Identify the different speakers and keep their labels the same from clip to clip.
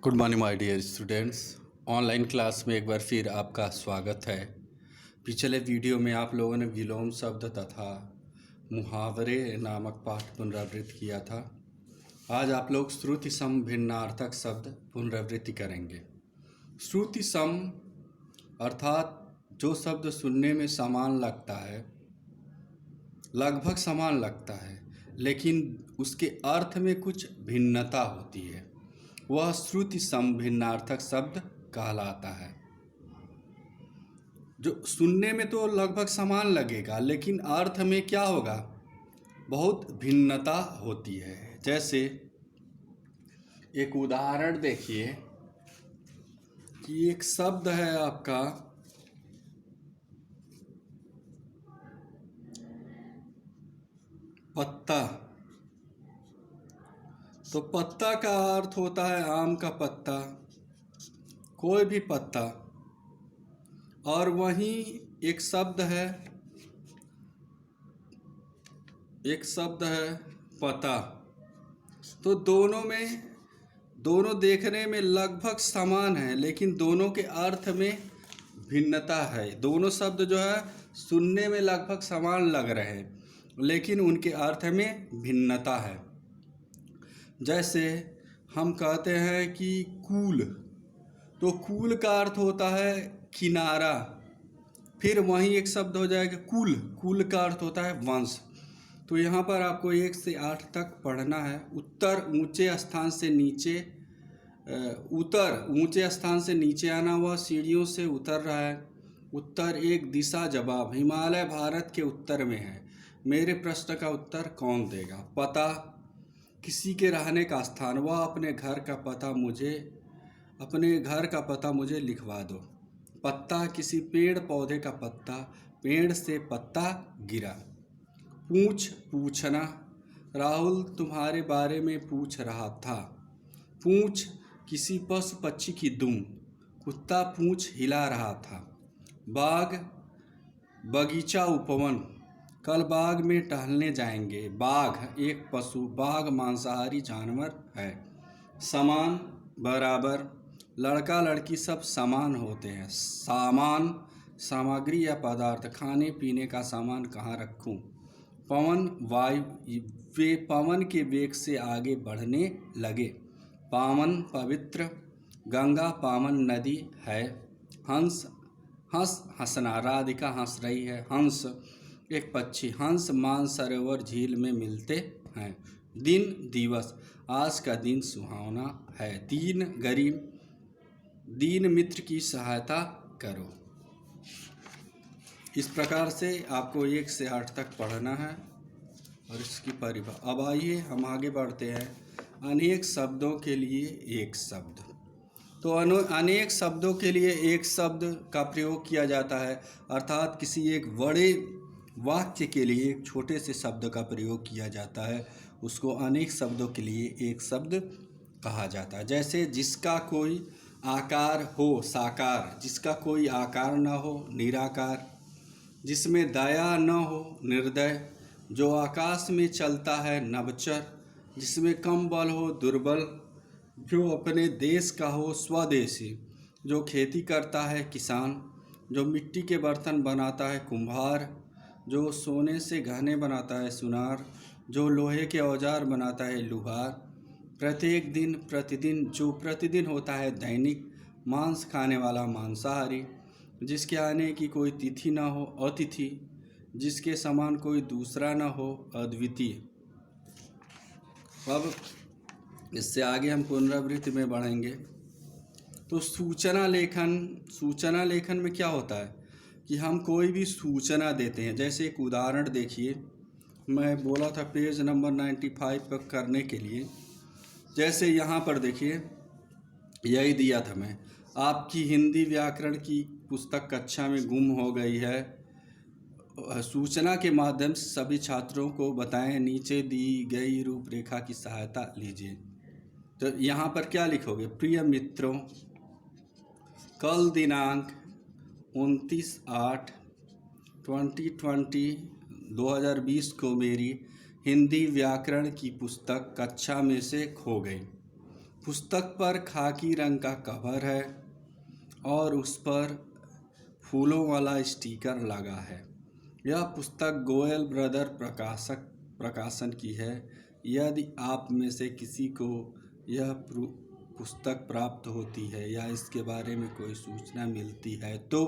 Speaker 1: Good morning my dear students. Online class में एक बार फिर आपका स्वागत है। पिछले वीडियो में आप लोगों ने विलोम शब्द तथा मुहावरे नामक पाठ पुनरावृत्ति किया था। आज आप लोग श्रुति सम भिन्नार्थक शब्द पुनरावृत्ति करेंगे। श्रुति सम अर्थात जो शब्द सुनने में समान लगता है, लगभग समान लगता है, लेकिन उसके अर्थ में कुछ भिन्नता होती है, वह श्रुति सम भिन्नार्थक शब्द कहलाता है। जो सुनने में तो लगभग समान लगेगा, लेकिन अर्थ में क्या होगा, बहुत भिन्नता होती है। जैसे एक उदाहरण देखिए कि एक शब्द है आपका पत्ता। तो पत्ता का अर्थ होता है आम का पत्ता, कोई भी पत्ता। और वहीं एक शब्द है पता। तो दोनों देखने में लगभग समान है, लेकिन दोनों के अर्थ में भिन्नता है। दोनों शब्द जो है सुनने में लगभग समान लग रहे हैं, लेकिन उनके अर्थ में भिन्नता है। जैसे हम कहते हैं कि कूल, तो कूल का अर्थ होता है किनारा। फिर वहीं एक शब्द हो जाएगा कुल, कुल का अर्थ होता है वंश। तो यहाँ पर आपको 1 से 8 तक पढ़ना है। उत्तर ऊंचे स्थान से नीचे, ऊंचे स्थान से नीचे आना, वह सीढ़ियों से उतर रहा है। उत्तर एक दिशा जवाब, हिमालय भारत के उत्तर में है। मेरे प्रश्न का उत्तर कौन देगा। पता किसी के रहने का स्थान, वह अपने घर का पता मुझे लिखवा दो। पत्ता किसी पेड़ पौधे का पत्ता, पेड़ से पत्ता गिरा। पूछ पूछना, राहुल तुम्हारे बारे में पूछ रहा था। पूछ किसी पशु पक्षी की दुम, कुत्ता पूछ हिला रहा था। बाग बगीचा उपवन, कल बाग में टहलने जाएंगे। बाघ एक पशु, बाघ मांसाहारी जानवर है। समान बराबर, लड़का लड़की सब समान होते हैं। सामान सामग्री या पदार्थ, खाने पीने का सामान कहाँ रखूं। पवन वायु, वे पवन के वेग से आगे बढ़ने लगे। पावन पवित्र, गंगा पावन नदी है। हंस हंसना, राधिका हंस रही है। हंस एक पक्षी, हंस मानसरोवर झील में मिलते हैं। दिन दिवस, आज का दिन सुहावना है। दीन गरीब, दीन मित्र की सहायता करो। इस प्रकार से आपको 1 से 8 तक पढ़ना है और इसकी परिभाषा। अब आइए हम आगे बढ़ते हैं। अनेक शब्दों के लिए एक शब्द। तो अनेक शब्दों के लिए एक शब्द का प्रयोग किया जाता है, अर्थात किसी एक बड़े वाक्य के लिए एक छोटे से शब्द का प्रयोग किया जाता है, उसको अनेक शब्दों के लिए एक शब्द कहा जाता है। जैसे जिसका कोई आकार हो साकार, जिसका कोई आकार न हो निराकार, जिसमें दया न हो निर्दय, जो आकाश में चलता है नभचर, जिसमें कम बल हो दुर्बल, जो अपने देश का हो स्वदेशी, जो खेती करता है किसान, जो मिट्टी के बर्तन बनाता है कुम्हार, जो सोने से गहने बनाता है सुनार, जो लोहे के औजार बनाता है लुहार। प्रत्येक दिन प्रतिदिन, जो प्रतिदिन होता है दैनिक। मांस खाने वाला मांसाहारी, जिसके आने की कोई तिथि न हो अतिथि, जिसके समान कोई दूसरा न हो अद्वितीय। अब इससे आगे हम पुनरावृत्ति में बढ़ेंगे। तो सूचना लेखन में क्या होता है कि हम कोई भी सूचना देते हैं। जैसे एक उदाहरण देखिए, मैं बोला था पेज नंबर 95 पर करने के लिए। जैसे यहाँ पर देखिए, यही दिया था मैं, आपकी हिंदी व्याकरण की पुस्तक कक्षा में गुम हो गई है। सूचना के माध्यम से सभी छात्रों को बताएं, नीचे दी गई रूपरेखा की सहायता लीजिए। तो यहाँ पर क्या लिखोगे, प्रिय मित्रों, कल दिनांक 29/8/2020 को मेरी हिंदी व्याकरण की पुस्तक कक्षा में से खो गई। पुस्तक पर खाकी रंग का कवर है और उस पर फूलों वाला स्टिकर लगा है। यह पुस्तक गोयल ब्रदर प्रकाशन की है। यदि आप में से किसी को यह पुस्तक प्राप्त होती है या इसके बारे में कोई सूचना मिलती है तो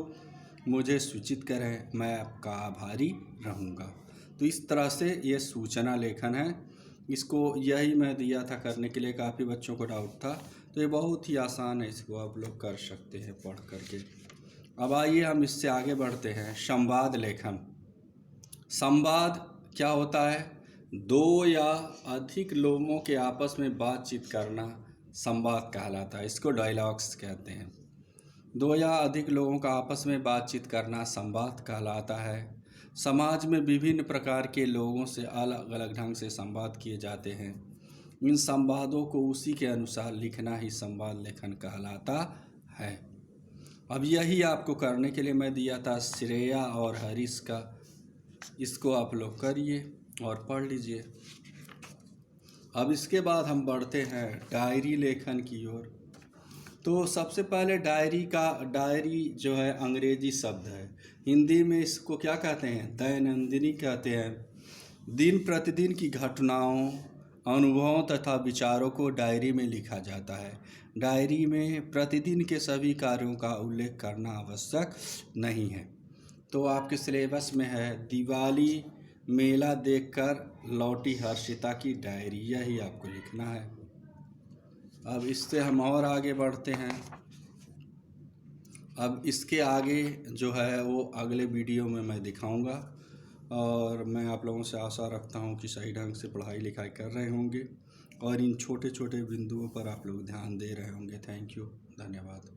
Speaker 1: मुझे सूचित करें, मैं आपका आभारी रहूँगा। तो इस तरह से ये सूचना लेखन है। इसको यही मैं दिया था करने के लिए, काफ़ी बच्चों को डाउट था, तो ये बहुत ही आसान है, इसको आप लोग कर सकते हैं पढ़ करके। अब आइए हम इससे आगे बढ़ते हैं। संवाद लेखन। संवाद क्या होता है? दो या अधिक लोगों के आपस में बातचीत करना संवाद कहलाता है। इसको डायलॉग्स कहते हैं। दो या अधिक लोगों का आपस में बातचीत करना संवाद कहलाता है। समाज में विभिन्न प्रकार के लोगों से अलग अलग ढंग से संवाद किए जाते हैं। इन संवादों को उसी के अनुसार लिखना ही संवाद लेखन कहलाता है। अब यही आपको करने के लिए मैं दिया था श्रेया और हरीश का। इसको आप लोग करिए और पढ़ लीजिए। अब इसके बाद हम बढ़ते हैं डायरी लेखन की ओर। तो सबसे पहले डायरी जो है अंग्रेजी शब्द है। हिंदी में इसको क्या कहते हैं? दैनंदिनी कहते हैं। दिन प्रतिदिन की घटनाओं, अनुभवों तथा विचारों को डायरी में लिखा जाता है। डायरी में प्रतिदिन के सभी कार्यों का उल्लेख करना आवश्यक नहीं है। तो आपके सिलेबस में है दिवाली मेला देखकर लौटी हर्षिता की डायरी, यही आपको लिखना है। अब इससे हम और आगे बढ़ते हैं। अब इसके आगे जो है वो अगले वीडियो में मैं दिखाऊंगा और मैं आप लोगों से आशा रखता हूं कि सही ढंग से पढ़ाई लिखाई कर रहे होंगे और इन छोटे छोटे बिंदुओं पर आप लोग ध्यान दे रहे होंगे। थैंक यू, धन्यवाद।